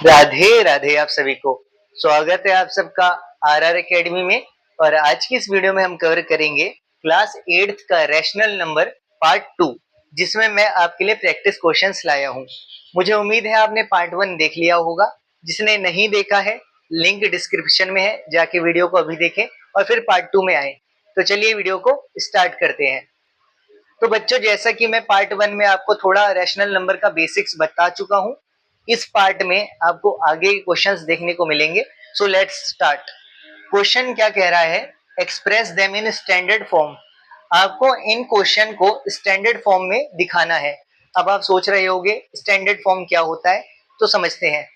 राधे राधे आप सभी को। स्वागत है आप सबका आरआर एकेडमी में। और आज की इस वीडियो में हम कवर करेंगे क्लास 8th का रैशनल नंबर पार्ट 2, जिसमें मैं आपके लिए प्रैक्टिस क्वेश्चंस लाया हूं। मुझे उम्मीद है आपने पार्ट 1 देख लिया होगा। जिसने नहीं देखा है, लिंक डिस्क्रिप्शन में है, जाके वीडियो को अभी देखें और फिर पार्ट 2 में आए। तो चलिए वीडियो को स्टार्ट करते हैं। तो बच्चों, जैसा कि मैं पार्ट 1 में आपको थोड़ा रैशनल नंबर का बेसिक्स बता चुका हूं, इस पार्ट में आपको आगे के क्वेश्चंस देखने को मिलेंगे। So let's start. क्वेश्चन क्या कह रहा है? Express them in standard form. आपको इन क्वेश्चन को स्टैंडर्ड फॉर्म में दिखाना है। अब आप सोच रहे होंगे स्टैंडर्ड फॉर्म क्या होता है, तो समझते हैं।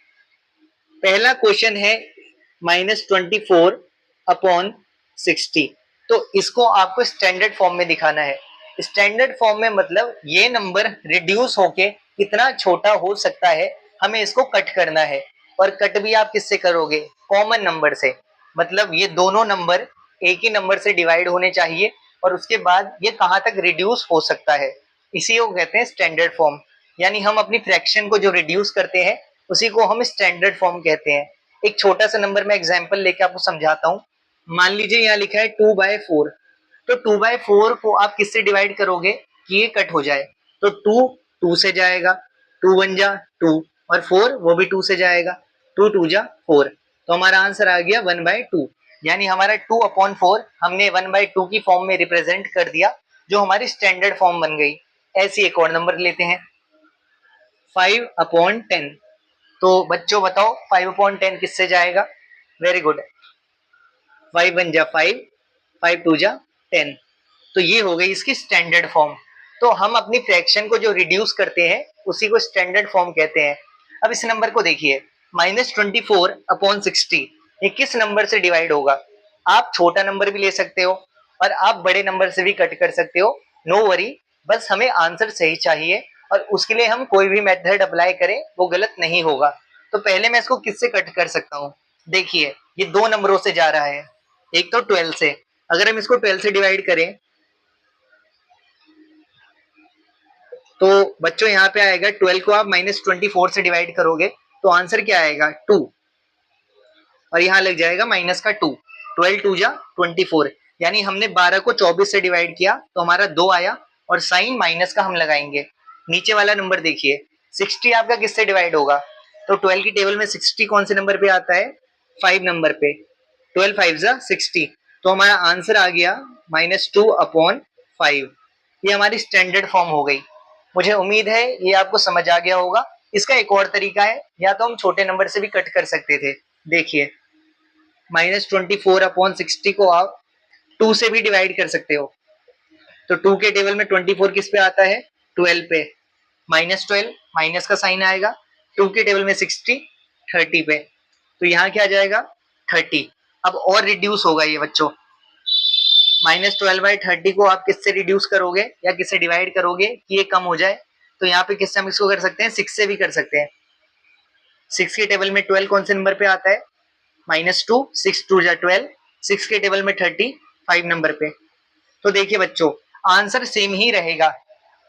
पहला क्वेश्चन है -24/60। तो इसको आपको स्टैंडर्ड फॉर्म में दिखाना है। स्टैंडर्ड फॉर्म में मतलब ये नंबर रिड्यूस होके कितना छोटा हो सकता है, हमें इसको कट करना है। और कट भी आप किससे करोगे? कॉमन नंबर से। मतलब ये दोनों नंबर एक ही नंबर से डिवाइड होने चाहिए और उसके बाद ये कहाँ तक रिड्यूस हो सकता है, इसी को कहते हैं स्टैंडर्ड फॉर्म। यानी हम अपनी फ्रैक्शन को जो रिड्यूस करते हैं उसी को हम स्टैंडर्ड फॉर्म कहते हैं। एक छोटा सा नंबर मैं एग्जांपल लेके आपको समझाता हूँ। मान लीजिए यहाँ लिखा है 2/4। तो 2/4 को आप किससे डिवाइड करोगे कि ये कट हो जाए? तो 2 से जाएगा, 2 1 जा 2, और 4 वो भी 2 से जाएगा, 2 2 जा 4। तो हमारा आंसर आ गया 1/2। यानी हमारा 2/4 हमने 1/2 की फॉर्म में रिप्रेजेंट कर दिया, जो हमारी स्टैंडर्ड फॉर्म बन गई। ऐसी एक और नंबर लेते हैं, 5/10। तो बच्चों बताओ 5/10 किससे जाएगा? वेरी गुड, 5 1 जा 5, 5 2 जा 10। तो ये हो गई इसकी स्टैंडर्ड फॉर्म। तो हम अपनी फ्रैक्शन को जो रिड्यूस करते हैं उसी को स्टैंडर्ड फॉर्म कहते हैं। अब इस नंबर को देखिए, -24/60 ये किस नंबर से डिवाइड होगा? आप छोटा नंबर भी ले सकते हो और आप बड़े नंबर से भी कट कर सकते हो। नो वरी, बस हमें आंसर सही चाहिए और उसके लिए हम कोई भी मेथड अप्लाई करें वो गलत नहीं होगा। तो पहले मैं इसको किससे कट कर सकता हूँ? देखिए, ये दो नंबरों से जा रहा है। एक तो 12 से, अगर हम इसको 12 से डिवाइड करें तो बच्चों यहाँ पे आएगा 12 को आप -24 से डिवाइड करोगे तो आंसर क्या आएगा? 2। और यहाँ लग जाएगा माइनस का 2। 12 2 जा 24। यानी हमने 12 को 24 से डिवाइड किया तो हमारा 2 आया और साइन माइनस का हम लगाएंगे। नीचे वाला नंबर देखिए, 60 आपका किससे डिवाइड होगा? तो 12 की टेबल में 60 कौन से नंबर पे आता है? 5 नंबर पे। 12 5 जा 60। तो हमारा आंसर आ गया -2/5। ये हमारी स्टैंडर्ड फॉर्म हो गई। मुझे उम्मीद है ये आपको समझ आ गया होगा। इसका एक और तरीका है, या तो हम छोटे नंबर से भी कट कर सकते थे। देखिए, -24/60 को आप 2 से भी डिवाइड कर सकते हो। तो 2 के टेबल में 24 किस पे आता है? 12 पे। -12 माइनस का साइन आएगा। 2 के टेबल में 60 30 पे। तो यहाँ क्या आ जाएगा? 30। अब और रिड्यूस होगा ये बच्चों। -12/30 को आप किससे रिड्यूस करोगे या किससे डिवाइड करोगे कि ये कम हो जाए? तो यहाँ पे किससे हम इसको कर सकते हैं? 6 से भी कर सकते हैं। 6 के टेबल में 12 कौन से नंबर पे आता है? -2, 6 2 जा 12। 6 के टेबल में 30 5 नंबर पे। तो देखिए बच्चों, आंसर सेम ही रहेगा।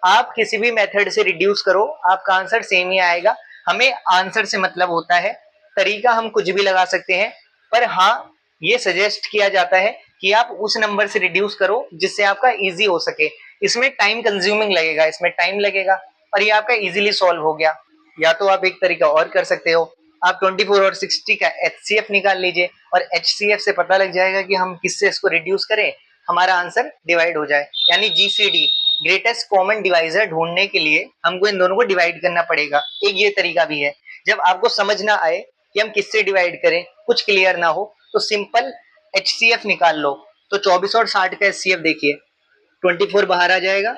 आप किसी भी मेथड से रिड्यूस करो, आपका आंसर सेम ही आएगा। हमें आंसर से मतलब होता है, तरीका हम कुछ भी लगा सकते हैं, पर हाँ, ये सजेस्ट किया जाता है कि आप उस नंबर से रिड्यूस करो जिससे आपका इजी हो सके। इसमें टाइम कंज्यूमिंग लगेगा, इसमें टाइम लगेगा, और ये आपका इजीली सॉल्व हो गया। या तो आप एक तरीका और कर सकते हो, आप 24 और 60 का HCF निकाल लीजिए और HCF से पता लग जाएगा कि हम किससे इसको रिड्यूस करें, हमारा आंसर डिवाइड हो जाए। यानी GCD, ग्रेटेस्ट कॉमन डिवाइजर ढूंढने के लिए हमको इन दोनों को डिवाइड करना पड़ेगा। एक ये तरीका भी है। जब आपको समझ ना आए कि हम किससे डिवाइड करें, कुछ क्लियर ना हो, तो सिंपल HCF निकाल लो। तो 24 और 60 का HCF देखिए, 24 बाहर आ जाएगा,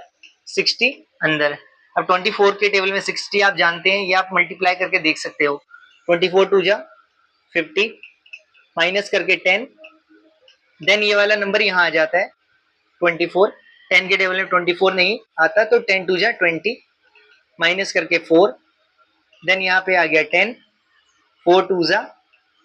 60 अंदर। अब 24 के टेबल में 60 आप जानते हैं, ये आप मल्टीप्लाई करके देख सकते हो। 24 2 जा 50, माइनस करके 10, देन ये वाला नंबर यहाँ आ जाता है 24। 10 के टेबल में 24 नहीं आता, तो 10 2 जा 20, माइनस करके 4, देन यहाँ पे आ गया 10, 4 2 जा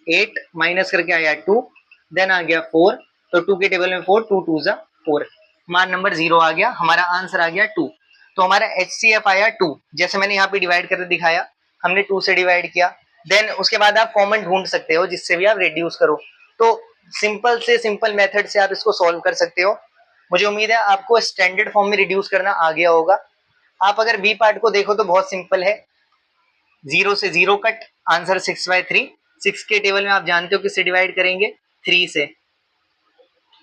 8, माइनस करके आया 2, देन आ गया 4। तो 2 के टेबल में 4, 2 2 जा 4, मान नंबर 0 आ गया, हमारा आंसर आ गया 2। तो हमारा HCF आया 2। जैसे मैंने यहाँ पे डिवाइड करके दिखाया, हमने 2 से डिवाइड किया, देन उसके बाद आप कॉमन ढूंढ सकते हो जिससे भी आप रिड्यूस करो। तो सिंपल से सिंपल मेथड से आप इसको सॉल्व कर सकते हो। मुझे उम्मीद है आपको स्टैंडर्ड फॉर्म में रिड्यूस करना आ गया होगा। आप अगर बी पार्ट को देखो तो बहुत सिंपल है, 0 से 0 कट, आंसर 6/3। 6 के टेबल में आप जानते हो किससे डिवाइड करेंगे, 3 से,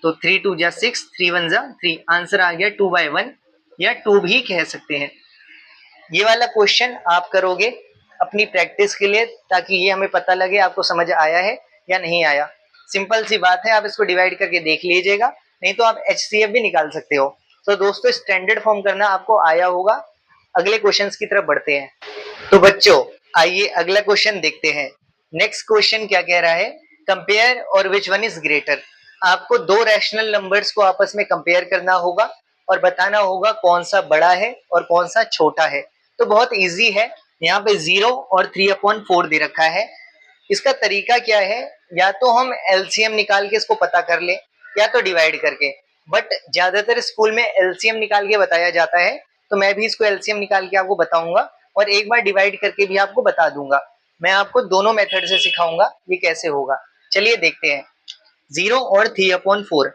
तो 3 2 जा 6, 3 1 जा 3, आंसर आ गया 2/1 या 2 भी कह सकते हैं। ये वाला क्वेश्चन आप करोगे अपनी प्रैक्टिस के लिए, ताकि ये हमें पता लगे आपको समझ आया है या नहीं आया। सिंपल सी बात है, आप इसको डिवाइड करके देख लीजिएगा, नहीं तो आप HCF भी निकाल सकते हो। तो दोस्तों स्टैंडर्ड फॉर्म करना आपको आया होगा। अगले क्वेश्चंस की तरफ बढ़ते हैं। तो बच्चों आइए अगला क्वेश्चन देखते हैं। नेक्स्ट क्वेश्चन क्या कह रहा है, कंपेयर और विच वन इज ग्रेटर। आपको दो रैशनल नंबर्स को आपस में कंपेयर करना होगा और बताना होगा कौन सा बड़ा है और कौन सा छोटा है। तो बहुत इजी है, यहाँ पे 0 और 3/4 दे रखा है। इसका तरीका क्या है, या तो हम LCM निकाल के इसको पता कर ले या तो डिवाइड करके, बट ज्यादातर स्कूल में LCM निकाल के बताया जाता है, तो मैं भी इसको LCM निकाल के आपको बताऊंगा और एक बार डिवाइड करके भी आपको बता दूंगा। मैं आपको दोनों मेथड से सिखाऊंगा ये कैसे होगा। चलिए देखते हैं। 0 और 3/4,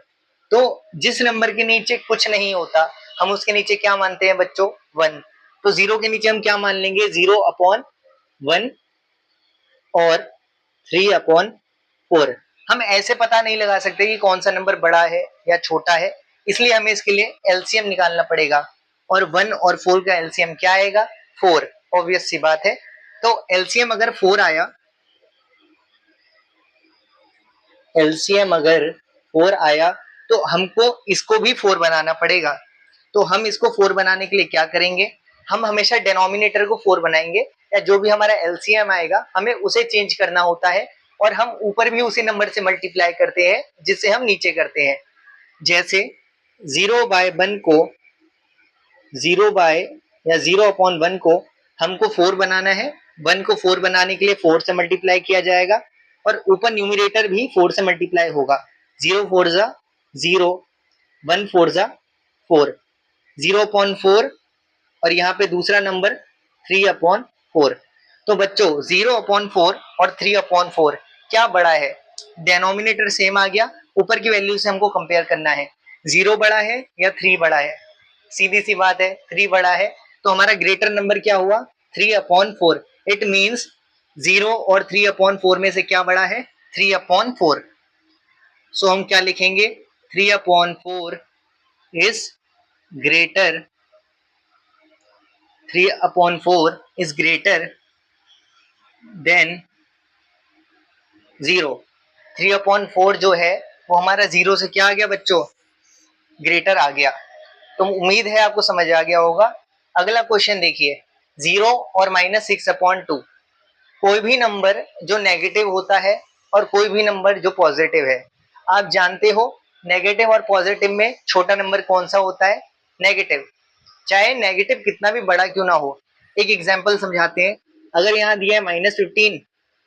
तो जिस नंबर के नीचे कुछ नहीं होता हम उसके नीचे क्या मानते हैं बच्चों, 1। तो 0 के नीचे हम क्या मान लेंगे, 0/1 और 3/4। हम ऐसे पता नहीं लगा सकते कि कौन सा नंबर बड़ा है या छोटा है, इसलिए हमें इसके लिए LCM निकालना पड़ेगा। और 1 और 4 का LCM क्या आएगा, 4, ऑब्वियस सी बात है। तो LCM अगर 4 आया, LCM अगर 4 आया तो हमको इसको भी 4 बनाना पड़ेगा। तो हम इसको 4 बनाने के लिए क्या करेंगे, हम हमेशा डिनोमिनेटर को 4 बनाएंगे, या जो भी हमारा LCM आएगा हमें उसे चेंज करना होता है, और हम ऊपर भी उसी नंबर से मल्टीप्लाई करते हैं जिससे हम नीचे करते हैं। जैसे 0/1 को 0/1 को हमको 4 बनाना है, 1 को 4 बनाने के लिए 4 से मल्टीप्लाई किया जाएगा और ऊपर न्यूमरेटर भी 4 से मल्टीप्लाई होगा। 0 4 जा 0, 1 4 जा 4, 0/4 और यहाँ पे दूसरा नंबर 3/4। तो बच्चों 0/4 और 3/4 क्या बड़ा है, डिनोमिनेटर सेम आ गया, ऊपर की वैल्यू से हमको कंपेयर करना है, 0 बड़ा है या 3 बड़ा है। सीधी सी बात है, 3 बड़ा है, तो हमारा ग्रेटर नंबर क्या हुआ, 3/4। इट मीन्स 0 और 3/4 में से क्या बड़ा है, 3/4। सो हम क्या लिखेंगे, 3/4 is greater, 3/4 is greater than 0। 3/4 जो है वो हमारा 0 से क्या आ गया बच्चों, ग्रेटर आ गया। तो उम्मीद है आपको समझ आ गया होगा। अगला क्वेश्चन देखिए, 0 और -6/2। कोई भी नंबर जो नेगेटिव होता है और कोई भी नंबर जो पॉजिटिव है, आप जानते हो नेगेटिव और पॉजिटिव में छोटा नंबर कौन सा होता है, नेगेटिव। चाहे नेगेटिव कितना भी बड़ा क्यों ना हो। एक एग्जांपल समझाते हैं, अगर यहाँ दिया है -15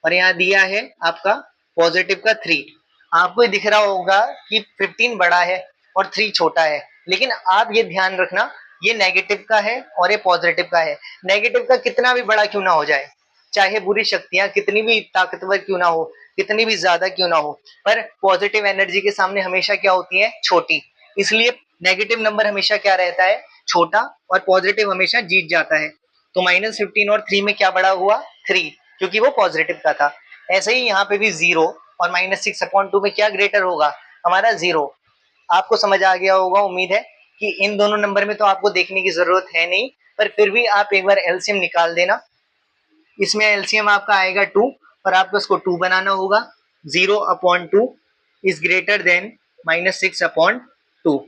और यहाँ दिया है आपका पॉजिटिव का 3, आपको दिख रहा होगा कि 15 बड़ा है और 3 छोटा है, लेकिन आप ये ध्यान रखना ये नेगेटिव का है और ये पॉजिटिव का है। नेगेटिव का कितना भी बड़ा क्यों ना हो जाए, चाहे बुरी शक्तियां कितनी भी ताकतवर क्यों ना हो, कितनी भी ज्यादा क्यों ना हो, पर पॉजिटिव एनर्जी के सामने हमेशा क्या होती है, छोटी। इसलिए नेगेटिव नंबर हमेशा क्या रहता है, छोटा, और पॉजिटिव हमेशा जीत जाता है। तो -15 और 3 में क्या बड़ा हुआ, 3, क्योंकि वो पॉजिटिव का था। ऐसे ही यहाँ पे भी 0 और -6/2 में क्या ग्रेटर होगा, हमारा 0। आपको समझ आ गया होगा, उम्मीद है कि इन दोनों नंबर में तो आपको देखने की जरूरत है नहीं, पर फिर भी आप एक बार LCM निकाल देना। इसमें LCM आपका आएगा 2 और आपको इसको 2 बनाना होगा। 0/2 इज ग्रेटर देन -6/2।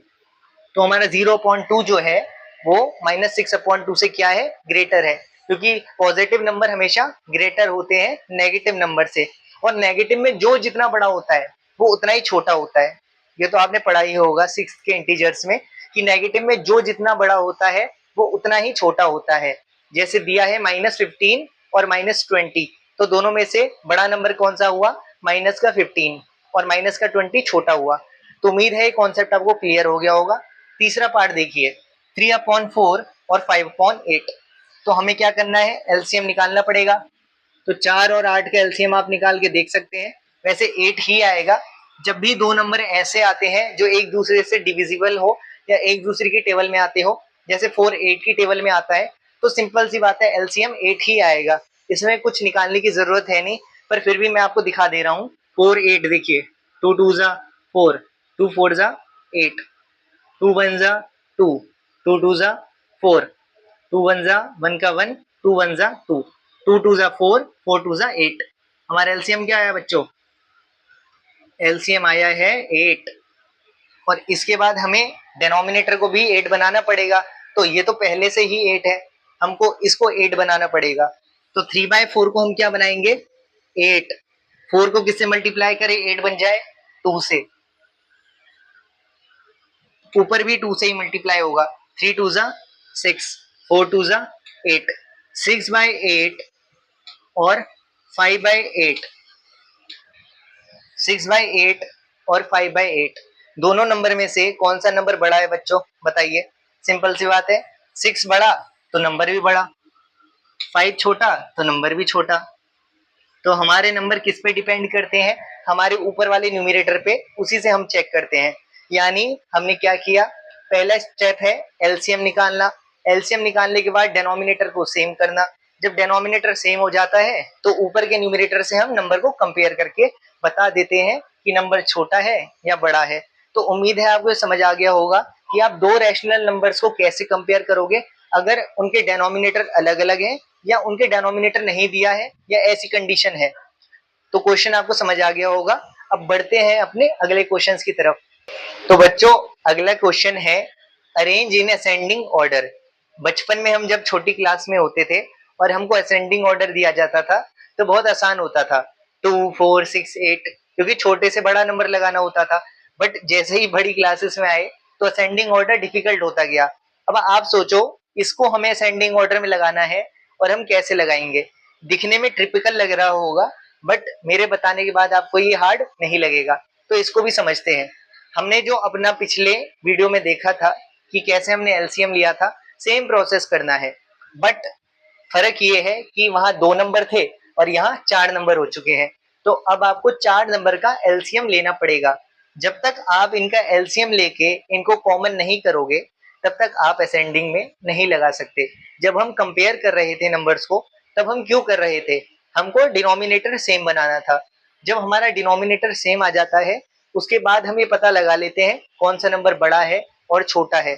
तो हमारा 0/2 जो है वो -6/2 से क्या है, ग्रेटर है, क्योंकि पॉजिटिव नंबर हमेशा ग्रेटर होते हैं नेगेटिव नंबर से, और नेगेटिव में जो जितना बड़ा होता है वो उतना ही छोटा होता है। ये तो आपने पढ़ा ही होगा 6th के इंटीजर्स में कि नेगेटिव में जो जितना बड़ा होता है वो उतना ही छोटा होता है। जैसे दिया है -15 और -20, तो दोनों में से बड़ा नंबर कौन सा हुआ, माइनस का 15 और माइनस का 20 छोटा हुआ। तो उम्मीद है ये कॉन्सेप्ट आपको क्लियर हो गया होगा। तीसरा पार्ट देखिए, 3/4 और 5/8। तो हमें क्या करना है, LCM निकालना पड़ेगा। तो 4 और 8 का एलसीएम आप निकाल के देख सकते हैं। वैसे 8 ही आएगा। जब भी दो नंबर ऐसे आते हैं जो एक दूसरे से डिविजिबल हो या एक दूसरे की टेबल में आते हो, जैसे 4 8 की टेबल में आता है, तो सिंपल सी बात है एलसीएम 8 ही आएगा। इसमें कुछ निकालने की जरूरत है नहीं, पर फिर भी मैं आपको दिखा दे रहा हूँ। 4 8 देखिए, 2 2 जा 4, 2 4 जा 8, 2 1 जा 2, 2 2 जा 4, 2 1 जा 1 का 1, 2 1 जा 2, 2 2 जा 4, 4 2 जा 8। हमारा एलसीएम क्या आया बच्चों? एलसीएम आया है 8। और इसके बाद हमें डिनोमिनेटर को भी 8 बनाना पड़ेगा। तो ये तो पहले से ही 8 है, हमको इसको 8 बनाना पड़ेगा। तो 3/4 को हम क्या बनाएंगे? 8। 4 को किससे मल्टीप्लाई करें 8 बन जाए? 2 से। ऊपर भी 2 से ही मल्टीप्लाई होगा। 3 2 जा 6, 4 2 जा 8, 6/8 और 5/8, 6/8 और 5/8 दोनों नंबर में से कौन सा नंबर बड़ा है बच्चों? बताइए। सिंपल सी बात है, 6 बड़ा तो नंबर भी बड़ा, 5 छोटा तो नंबर भी छोटा। तो हमारे नंबर किस पे डिपेंड करते हैं? हमारे ऊपर वाले न्यूमरेटर पे, उसी से हम चेक करते हैं। यानी हमने क्या किया? पहला स्टेप है एलसीएम निकालना। एलसीएम निकालने के बाद डिनोमिनेटर को सेम करना। जब डिनोमिनेटर सेम हो जाता है तो ऊपर के न्यूमरेटर से हम नंबर को कंपेयर करके बता देते हैं कि नंबर छोटा है या बड़ा है। तो उम्मीद है आपको समझ आ गया होगा कि आप दो रैशनल नंबर्स को कैसे कंपेयर करोगे अगर उनके डिनोमिनेटर अलग अलग हैं या उनके डिनोमिनेटर नहीं दिया है या ऐसी कंडीशन है। तो क्वेश्चन आपको समझ आ गया होगा। अब बढ़ते हैं अपने अगले क्वेश्चंस की तरफ। तो बच्चों अगला क्वेश्चन है अरेंज इन असेंडिंग ऑर्डर। बचपन में हम जब छोटी क्लास में होते थे और हमको असेंडिंग ऑर्डर दिया जाता था तो बहुत आसान होता था, 2 4 6 8, क्योंकि छोटे से बड़ा नंबर लगाना होता था। बट जैसे ही बड़ी क्लासेस में आए तो असेंडिंग ऑर्डर डिफिकल्ट होता गया। अब आप सोचो, इसको हमें असेंडिंग ऑर्डर में लगाना है और हम कैसे लगाएंगे? दिखने में ट्रिपिकल लग रहा होगा, बट मेरे बताने के बाद आपको ये हार्ड नहीं लगेगा। तो इसको भी समझते हैं। हमने जो अपना पिछले वीडियो में देखा था कि कैसे हमने एलसीएम लिया था, सेम प्रोसेस करना है। बट फर्क ये है कि वहां 2 नंबर थे और यहाँ 4 नंबर हो चुके हैं। तो अब आपको 4 नंबर का एलसीएम लेना पड़ेगा। जब तक आप इनका एलसीएम लेके इनको कॉमन नहीं करोगे तब तक आप असेंडिंग में नहीं लगा सकते। जब हम कंपेयर कर रहे थे नंबर्स को, तब हम क्यों कर रहे थे? हमको डिनोमिनेटर सेम बनाना था। जब हमारा डिनोमिनेटर सेम आ जाता है उसके बाद हम ये पता लगा लेते हैं कौन सा नंबर बड़ा है और छोटा है।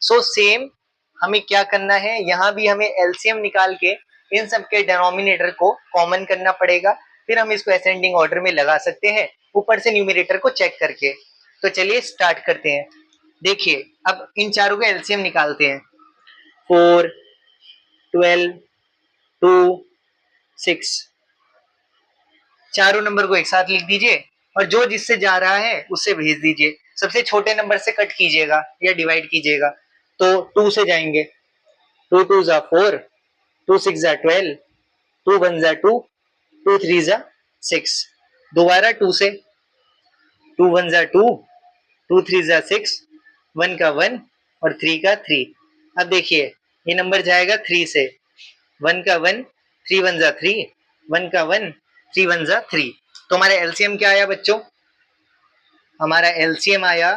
सो सेम हमें क्या करना है, यहाँ भी हमें एलसीएम निकाल के इन सब के डिनोमिनेटर को कॉमन करना पड़ेगा। फिर हम इसको असेंडिंग ऑर्डर में लगा सकते हैं ऊपर से न्यूमरेटर को चेक करके। तो चलिए स्टार्ट करते हैं। देखिए अब इन चारों का एलसीएम निकालते हैं। 4 12 2 6, चारों नंबर को एक साथ लिख दीजिए और जो जिससे जा रहा है उससे भेज दीजिए। सबसे छोटे नंबर से कट कीजिएगा या डिवाइड कीजिएगा। तो 2 से जाएंगे, 2 2 जा 4, 2 6 जा 12, 2 1 जा 2, 2 3 जा 6। दोबारा 2 से, 2 1 जा 2, 2 3 जा 6, 1 का 1 और 3 का 3। अब देखिए ये नंबर जाएगा 3 से, 1 का 1, 3 1 जा 3, 1 का 1, 3 1 जा 3। तो हमारा एलसीएम क्या आया बच्चों? हमारा एलसीएम आया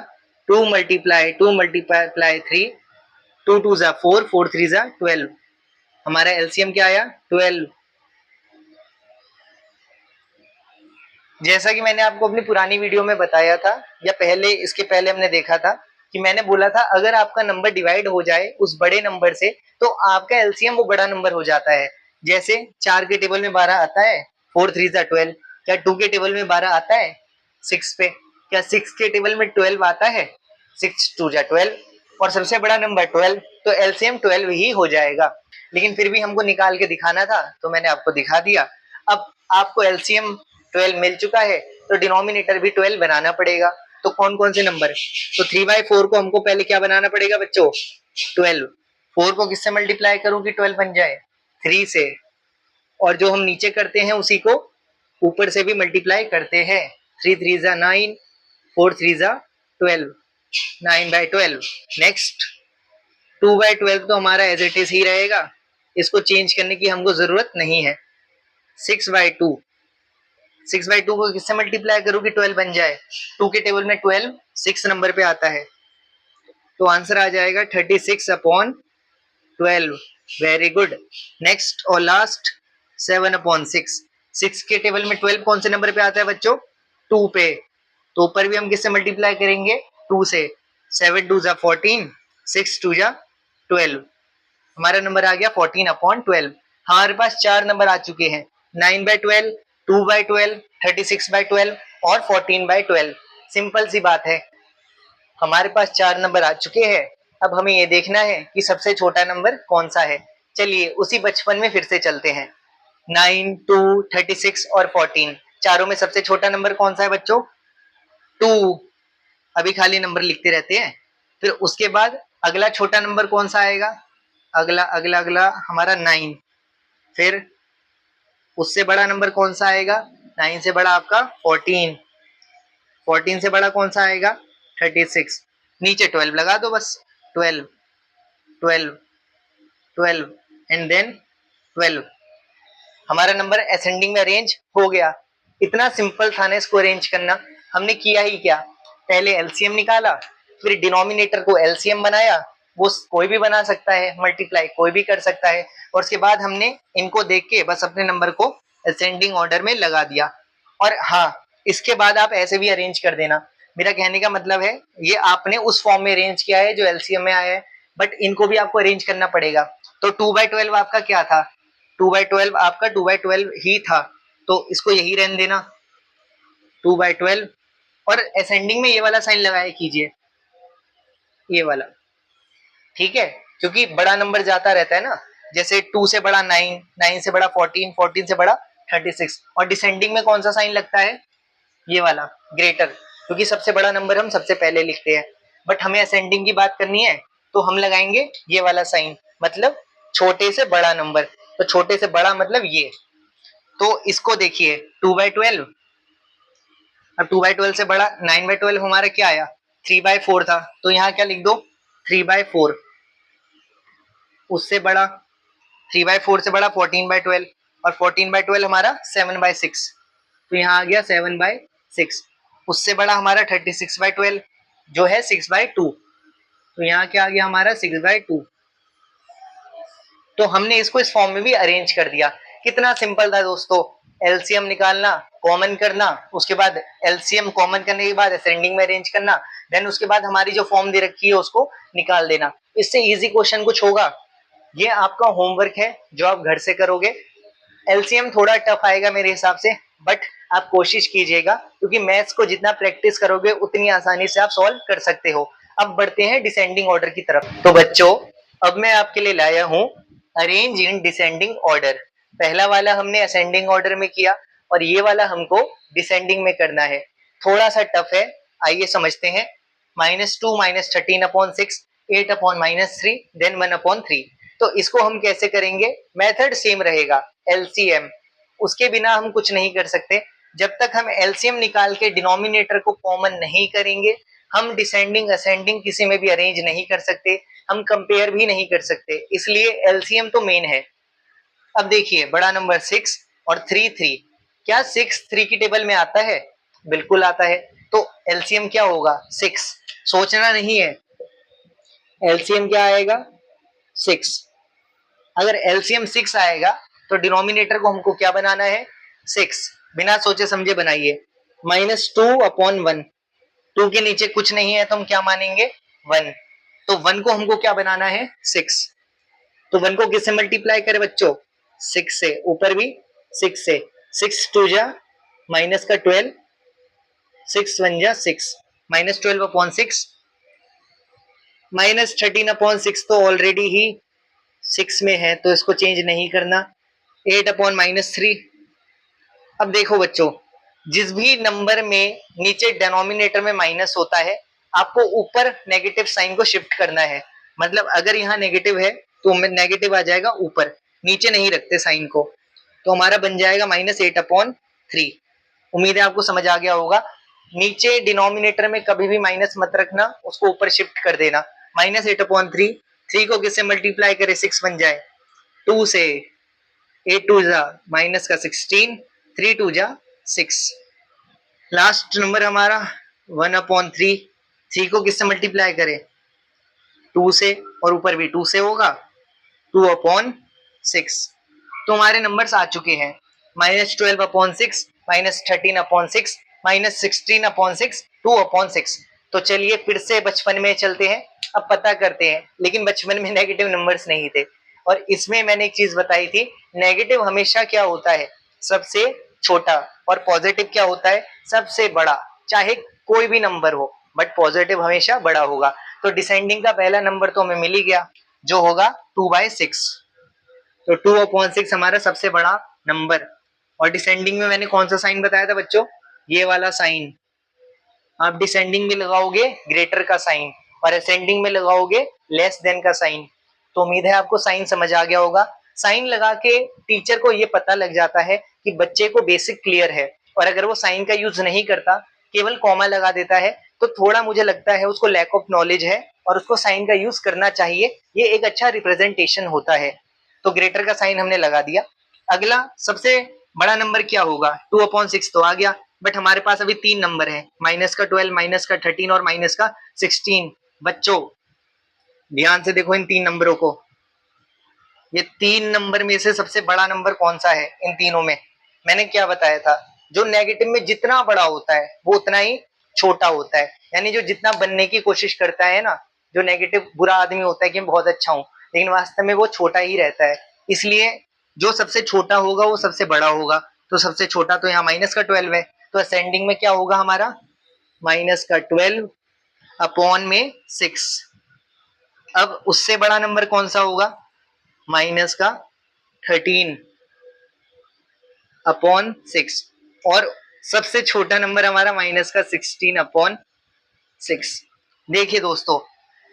2 मल्टीप्लाई 2 मल्टीप्लाई 3, 2 2 जा 4, 4 3 जा 12। हमारा एलसीएम क्या आया? 12। जैसा कि मैंने आपको अपनी पुरानी वीडियो में बताया था या पहले इसके पहले हमने देखा था कि मैंने बोला था अगर आपका नंबर डिवाइड हो जाए उस बड़े नंबर से तो आपका एलसीएम वो बड़ा नंबर हो जाता है। जैसे 4 के टेबल में 12 आता है, 4 3 जा 12। क्या 2 के टेबल में 12 आता है 6 पे? क्या 6 के टेबल में 12 आता है? 6 2 जा 12 और सबसे बड़ा नंबर 12, तो एलसीएम 12 ही हो जाएगा। लेकिन फिर भी हमको निकाल के दिखाना था तो मैंने आपको दिखा दिया। अब आपको एलसीएम 12 मिल चुका है तो डिनोमिनेटर भी 12 बनाना पड़ेगा। तो कौन कौन से नंबर? तो 3/4 को हमको पहले क्या बनाना पड़ेगा बच्चों? 12। 4 को किससे मल्टीप्लाई करूं कि 12 बन जाए? 3 से। और जो हम नीचे करते हैं उसी को ऊपर से भी मल्टीप्लाई करते हैं। 3 3 जा 9, 4 3 जा 12, 9/12। नेक्स्ट 2/12 तो हमारा एज इट इज ही रहेगा, इसको चेंज करने की हमको जरूरत नहीं है। 6/2, 6/2 को किससे मल्टीप्लाई करूँ कि 12 बन जाए? 2 के टेबल में 12 6 नंबर पे आता है, तो आंसर आ जाएगा 36/12। Very good. नेक्स्ट और लास्ट 7/6, 6 के टेबल में 12 कौन से नंबर पे आता है बच्चों? 2 पे, तो ऊपर भी हम किससे मल्टीप्लाई करेंगे? 2 से। 7 2 जा 14, 6 2 जा 12, हमारा नंबर आ गया 14/12। हमारे पास 4 नंबर आ चुके हैं, 9/12, 2/12, 36/12 और 14/12। सिंपल सी बात है, हमारे पास 4 नंबर आ चुके हैं। अब हमें ये देखना है कि सबसे छोटा नंबर कौन सा है। चलिए उसी बचपन में फिर से चलते हैं। 9, 2, 36 और 14, चारों में सबसे छोटा नंबर कौन सा है बच्चों? 2। अभी खाली नंबर लिखते रहते हैं। फिर उसके बाद अगला छोटा नंबर कौन सा आएगा? अगला अगला अगला हमारा 9। फिर उससे बड़ा नंबर कौन सा आएगा? 9 से बड़ा आपका 14। 14 से बड़ा कौन सा आएगा? 36। नीचे 12 लगा दो बस। 12, 12, 12 एंड देन 12। हमारा नंबर असेंडिंग में अरेंज हो गया। इतना सिंपल था ना इसको अरेंज करना। हमने किया ही क्या, पहले एलसीएम निकाला, फिर डिनोमिनेटर को एलसीएम बनाया, वो कोई भी बना सकता है, मल्टीप्लाई कोई भी कर सकता है, और उसके बाद हमने इनको देख के बस अपने नंबर को असेंडिंग ऑर्डर में लगा दिया। और हाँ, इसके बाद आप ऐसे भी अरेंज कर देना। मेरा कहने का मतलब है ये आपने उस फॉर्म में अरेंज किया है जो एलसीएम में आया है, बट इनको भी आपको अरेंज करना पड़ेगा। तो 2/12 आपका क्या था? 2/12 आपका 2/12 ही था, तो इसको यही रहने देना 2/12। और असेंडिंग में ये वाला साइन लगाया कीजिए, ये वाला, ठीक है, क्योंकि बड़ा नंबर जाता रहता है ना। जैसे 2 से बड़ा 9, 9 से बड़ा 14, 14 से बड़ा 36। और डिसेंडिंग में कौन सा साइन लगता है? ये वाला, ग्रेटर, क्योंकि सबसे बड़ा नंबर हम सबसे पहले लिखते हैं। बट हमें असेंडिंग की बात करनी है तो हम लगाएंगे ये वाला साइन, मतलब छोटे से बड़ा नंबर। तो छोटे से बड़ा मतलब ये। तो इसको देखिए 2/12, अब 2/12 से बड़ा 9/12 हमारा क्या आया? 3/4 था, तो यहाँ क्या लिख दो? 3/4। उससे बड़ा 3/4 से बड़ा 14/12, और 14/12 हमारा 7/6, तो यहाँ आ गया 7/6। उससे बड़ा हमारा 36/12 जो है 6/2, तो यहाँ क्या आ गया हमारा 6/2। तो हमने इसको इस फॉर्म में भी अरेंज कर दिया। कितना सिंपल था दोस्तों, एलसीएम निकालना, कॉमन करना, उसके बाद एलसीएम कॉमन करने के बाद असेंडिंग में अरेंज करना, देन उसके बाद हमारी जो फॉर्म दे रखी है उसको निकाल देना। इससे इजी क्वेश्चन कुछ होगा? ये आपका होमवर्क है जो आप घर से करोगे। एलसीएम थोड़ा टफ आएगा मेरे हिसाब से, बट आप कोशिश कीजिएगा, क्योंकि मैथ्स को जितना प्रैक्टिस करोगे उतनी आसानी से आप सॉल्व कर सकते हो। अब बढ़ते हैं डिसेंडिंग ऑर्डर की तरफ। तो बच्चों, अब मैं आपके लिए लाया हूं अरेंज इन डिसेंडिंग ऑर्डर। पहला वाला हमने असेंडिंग ऑर्डर में किया, और ये वाला हमको डिसेंडिंग में करना है। थोड़ा सा टफ है, आइए समझते हैं। -2 -13/6, 8/-3, देन 1/3। तो इसको हम कैसे करेंगे? मेथड सेम रहेगा, एलसीएम। उसके बिना हम कुछ नहीं कर सकते। जब तक हम एलसीएम निकाल के डिनोमिनेटर को कॉमन नहीं करेंगे, हम डिसेंडिंग असेंडिंग किसी में भी अरेंज नहीं कर सकते, हम कंपेयर भी नहीं कर सकते। इसलिए एलसीएम तो मेन है। अब देखिए, बड़ा नंबर 6 और 3 3, क्या 6 3 की टेबल में आता है? बिल्कुल आता है। तो एलसीएम क्या होगा? 6। सोचना नहीं है, एलसीएम क्या आएगा? 6। अगर एलसीएम 6 आएगा तो डिनोमिनेटर को हमको क्या बनाना है? 6। बिना सोचे समझे बनाइए। -2/1, 2 के नीचे कुछ नहीं है तो हम क्या मानेंगे? 1। तो 1 को हमको क्या बनाना है? 6। तो 1 को किससे मल्टीप्लाई करें बच्चों? 6 से। ऊपर भी 6 से। 6 2 जा माइनस का 12, 6 1 जा 6, -12/6, -13/6 तो ऑलरेडी ही 6 में है, तो इसको चेंज नहीं करना। 8/-3। अब देखो बच्चों, जिस भी नंबर में नीचे डिनोमिनेटर में माइनस होता है, आपको ऊपर नेगेटिव साइन को शिफ्ट करना है। मतलब अगर यहाँ नेगेटिव है तो नेगेटिव आ जाएगा ऊपर, नीचे नहीं रखते साइन को। तो हमारा बन जाएगा -8/3। उम्मीद है आपको समझ आ गया होगा। नीचे डिनोमिनेटर में कभी भी माइनस मत रखना, उसको ऊपर शिफ्ट कर देना। -8/3, 3 को किससे मल्टीप्लाई करे 6 बन जाए? 2 से। 8 टू जा माइनस का 16, 3 टू जा 6। लास्ट नंबर हमारा 1/3। 3 को किससे मल्टीप्लाई करें? 2 से, और ऊपर भी 2 से होगा, 2/6। तो हमारे नंबर्स आ चुके हैं -12/6, -13/6, -16/6, 2/6। तो चलिए फिर से बचपन में चलते हैं, अब पता करते हैं। लेकिन बचपन में नेगेटिव नंबर्स नहीं थे, और इसमें मैंने एक चीज बताई थी, नेगेटिव हमेशा क्या होता है? सबसे छोटा, और पॉजिटिव क्या होता है? सबसे बड़ा। चाहे कोई भी नंबर हो, बट पॉजिटिव हमेशा बड़ा होगा। तो डिसेंडिंग का पहला नंबर तो हमें मिल ही गया, जो होगा 2/6। तो 2/6 हमारा सबसे बड़ा नंबर। और डिसेंडिंग में मैंने कौन सा साइन बताया था बच्चों? ये वाला साइन। आप डिसेंडिंग में लगाओगे ग्रेटर का साइन, और असेंडिंग में लगाओगे लेस देन का साइन। तो उम्मीद है आपको साइन समझ आ गया होगा। साइन लगा के टीचर को ये पता लग जाता है कि बच्चे को बेसिक क्लियर है, और अगर वो साइन का यूज नहीं करता, केवल कॉमा लगा देता है, तो थोड़ा मुझे लगता है उसको लैक ऑफ नॉलेज है, और उसको साइन का यूज करना चाहिए। ये एक अच्छा रिप्रेजेंटेशन होता है। तो ग्रेटर का साइन हमने लगा दिया। अगला सबसे बड़ा नंबर क्या होगा? 2/6 तो आ गया, बट हमारे पास अभी 3 नंबर है, माइनस का 12, माइनस का 13 और माइनस का 16। बच्चों ध्यान से देखो इन 3 नंबरों को। ये 3 नंबर में से सबसे बड़ा नंबर कौन सा है इन तीनों में? मैंने क्या बताया था? जो नेगेटिव में जितना बड़ा होता है वो उतना ही छोटा होता है। यानी जो जितना बनने की कोशिश करता है ना, जो नेगेटिव बुरा आदमी होता है कि मैं बहुत अच्छा हूं, लेकिन वास्तव में वो छोटा ही रहता है। इसलिए जो सबसे छोटा होगा वो सबसे बड़ा होगा। तो सबसे छोटा तो यहाँ माइनस का 12 है, तो असेंडिंग में क्या होगा हमारा? माइनस का 12 अपॉन में 6। अब उससे बड़ा नंबर कौन सा होगा? माइनस का 13 अपॉन 6। और सबसे छोटा नंबर हमारा माइनस का 16 अपॉन 6। देखिए दोस्तों,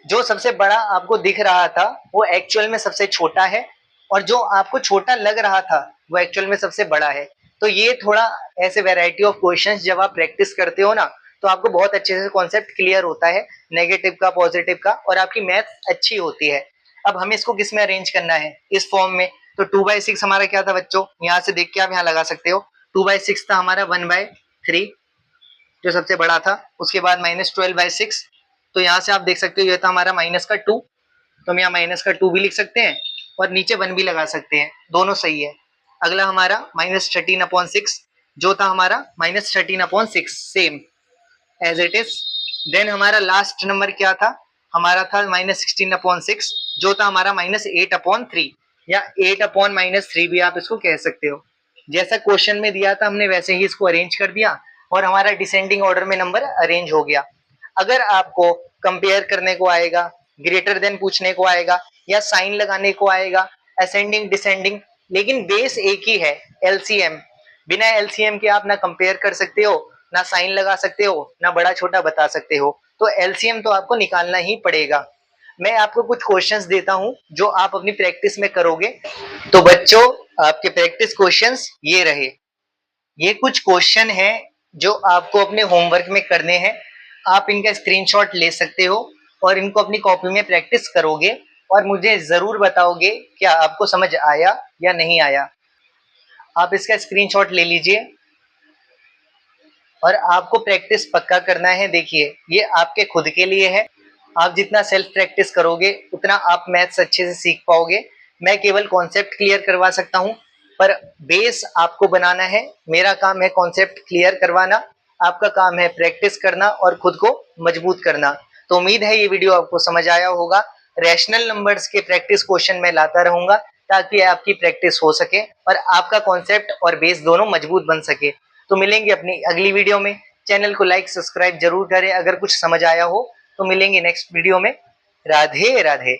जो सबसे बड़ा आपको दिख रहा था वो एक्चुअल में सबसे छोटा है, और जो आपको छोटा लग रहा था वो एक्चुअल में सबसे बड़ा है। तो ये थोड़ा ऐसे वैरायटी ऑफ क्वेश्चंस जब आप प्रैक्टिस करते हो ना, तो आपको बहुत अच्छे से कॉन्सेप्ट क्लियर होता है, नेगेटिव का, पॉजिटिव का, और आपकी मैथ अच्छी होती है। अब हमें इसको किस में अरेंज करना है? इस फॉर्म में। तो 2/6 हमारा क्या था बच्चों? यहाँ से देख के आप यहाँ लगा सकते हो। 2/6 था हमारा 1/3, जो सबसे बड़ा था। उसके बाद -12/6, तो यहाँ से आप देख सकते हो ये था हमारा माइनस का 2, तो हम यहाँ माइनस का 2 भी लिख सकते हैं, और नीचे 1 भी लगा सकते हैं, दोनों सही है। अगला हमारा -13/6, जो था हमारा -13/6, same as it is. Then हमारा लास्ट नंबर क्या था? हमारा था -16/6, जो था हमारा -8/3, या 8/-3 भी आप इसको कह सकते हो। जैसा क्वेश्चन में दिया था हमने वैसे ही इसको अरेंज कर दिया, और हमारा डिसेंडिंग ऑर्डर में नंबर अरेंज हो गया। अगर आपको कंपेयर करने को आएगा, ग्रेटर देन पूछने को आएगा, या साइन लगाने को आएगा, असेंडिंग डिसेंडिंग, लेकिन बेस एक ही है, एलसीएम। बिना एलसीएम के आप ना कंपेयर कर सकते हो, ना साइन लगा सकते हो, ना बड़ा छोटा बता सकते हो। तो एलसीएम तो आपको निकालना ही पड़ेगा। मैं आपको कुछ क्वेश्चंस देता हूं जो आप अपनी प्रैक्टिस में करोगे। तो बच्चों, आपके प्रैक्टिस क्वेश्चंस ये रहे। ये कुछ क्वेश्चन हैं जो आपको अपने होमवर्क में करने हैं। आप इनका स्क्रीनशॉट ले सकते हो, और इनको अपनी कॉपी में प्रैक्टिस करोगे, और मुझे जरूर बताओगे क्या आपको समझ आया या नहीं आया। आप इसका स्क्रीनशॉट ले लीजिए, और आपको प्रैक्टिस पक्का करना है। देखिए, ये आपके खुद के लिए है। आप जितना सेल्फ प्रैक्टिस करोगे उतना आप मैथ्स अच्छे से सीख पाओगे। मैं केवल कॉन्सेप्ट क्लियर करवा सकता हूँ, पर बेस आपको बनाना है। मेरा काम है कॉन्सेप्ट क्लियर करवाना, आपका काम है प्रैक्टिस करना और खुद को मजबूत करना। तो उम्मीद है ये वीडियो आपको समझ आया होगा। रैशनल नंबर्स के प्रैक्टिस क्वेश्चन मैं लाता रहूंगा, ताकि आपकी प्रैक्टिस हो सके और आपका कॉन्सेप्ट और बेस दोनों मजबूत बन सके। तो मिलेंगे अपनी अगली वीडियो में। चैनल को लाइक सब्सक्राइब जरूर करें अगर कुछ समझ आया हो। तो मिलेंगे नेक्स्ट वीडियो में। राधे राधे।